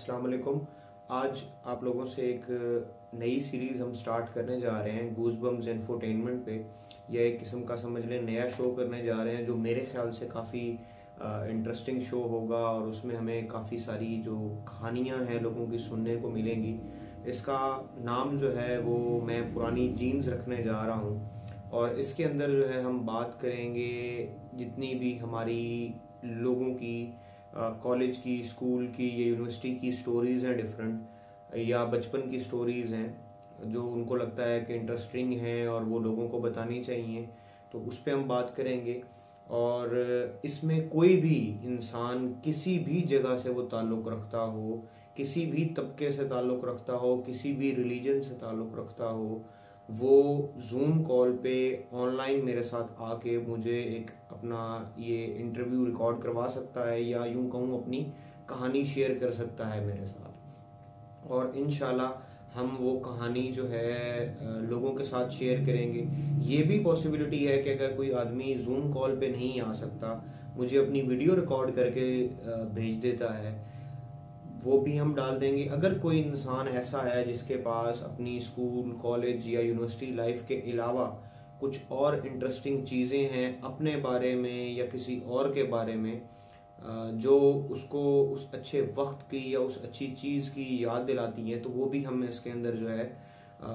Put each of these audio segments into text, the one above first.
अस्सलाम वालेकुम। आज आप लोगों से एक नई सीरीज़ हम स्टार्ट करने जा रहे हैं गूज़बम्स इंफोटेनमेंट पे। यह एक किस्म का समझ लें नया शो करने जा रहे हैं जो मेरे ख्याल से काफ़ी इंटरेस्टिंग शो होगा और उसमें हमें काफ़ी सारी जो कहानियाँ हैं लोगों की सुनने को मिलेंगी। इसका नाम जो है वो मैं पुरानी जीन्स रखने जा रहा हूँ और इसके अंदर जो है हम बात करेंगे जितनी भी हमारी लोगों की कॉलेज की, स्कूल की या यूनिवर्सिटी की स्टोरीज़ हैं डिफरेंट, या बचपन की स्टोरीज़ हैं जो उनको लगता है कि इंटरेस्टिंग हैं और वो लोगों को बतानी चाहिए, तो उस पर हम बात करेंगे। और इसमें कोई भी इंसान किसी भी जगह से वो ताल्लुक़ रखता हो, किसी भी तबके से ताल्लुक़ रखता हो, किसी भी रिलीजन से ताल्लुक़ रखता हो, वो जूम कॉल पे ऑनलाइन मेरे साथ आके मुझे एक अपना ये इंटरव्यू रिकॉर्ड करवा सकता है, या यूं कहूँ अपनी कहानी शेयर कर सकता है मेरे साथ। और इंशाल्लाह हम वो कहानी जो है लोगों के साथ शेयर करेंगे। ये भी पॉसिबिलिटी है कि अगर कोई आदमी जूम कॉल पे नहीं आ सकता, मुझे अपनी वीडियो रिकॉर्ड करके भेज देता है, वो भी हम डाल देंगे। अगर कोई इंसान ऐसा है जिसके पास अपनी स्कूल, कॉलेज या यूनिवर्सिटी लाइफ के अलावा कुछ और इंटरेस्टिंग चीज़ें हैं अपने बारे में या किसी और के बारे में जो उसको उस अच्छे वक्त की या उस अच्छी चीज़ की याद दिलाती है, तो वो भी हम इसके अंदर जो है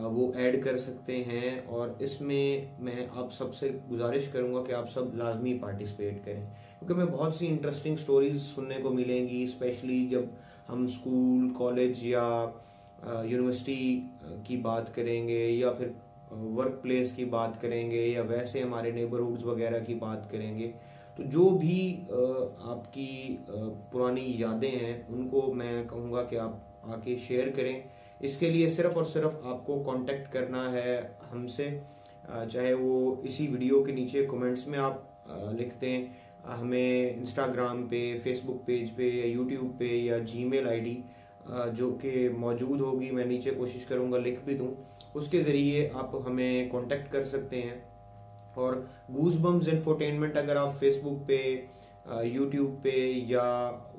वो ऐड कर सकते हैं। और इसमें मैं आप सबसे गुजारिश करूँगा कि आप सब लाजमी पार्टिसिपेट करें, क्योंकि मैं बहुत सी इंटरेस्टिंग स्टोरीज सुनने को मिलेंगी, स्पेशली जब हम स्कूल, कॉलेज या यूनिवर्सिटी की बात करेंगे, या फिर वर्क प्लेस की बात करेंगे, या वैसे हमारे नेबरहुड्स वगैरह की बात करेंगे। तो जो भी आपकी पुरानी यादें हैं उनको मैं कहूँगा कि आप आके शेयर करें। इसके लिए सिर्फ़ और सिर्फ आपको कांटेक्ट करना है हमसे, चाहे वो इसी वीडियो के नीचे कमेंट्स में आप लिख दें, हमें इंस्टाग्राम पे, फेसबुक पेज पे या यूट्यूब पे, या जीमेल आईडी जो कि मौजूद होगी, मैं नीचे कोशिश करूँगा लिख भी दूँ, उसके ज़रिए आप हमें कांटेक्ट कर सकते हैं। और गूज़बम्स इंफोटेनमेंट अगर आप फेसबुक पे, यूट्यूब पे या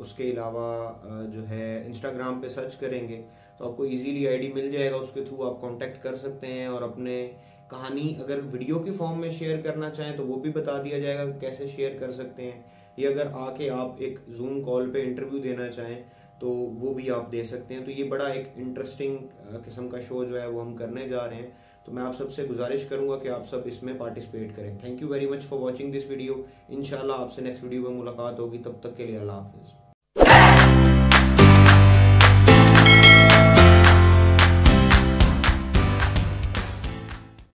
उसके अलावा जो है इंस्टाग्राम पे सर्च करेंगे तो आपको इजीली आईडी मिल जाएगा, उसके थ्रू आप कांटेक्ट कर सकते हैं। और अपने कहानी अगर वीडियो के फॉर्म में शेयर करना चाहें तो वो भी बता दिया जाएगा कैसे शेयर कर सकते हैं, या अगर आके आप एक जूम कॉल पे इंटरव्यू देना चाहें तो वो भी आप दे सकते हैं। तो ये बड़ा एक इंटरेस्टिंग किस्म का शो जो है वो हम करने जा रहे हैं, तो मैं आप सबसे गुजारिश करूंगा कि आप सब इसमें पार्टिसिपेट करें। Thank you very much for watching this video. इंशाल्लाह आपसे नेक्स्ट वीडियो में मुलाकात होगी, तब तक के लिए अल्लाह हाफिज़।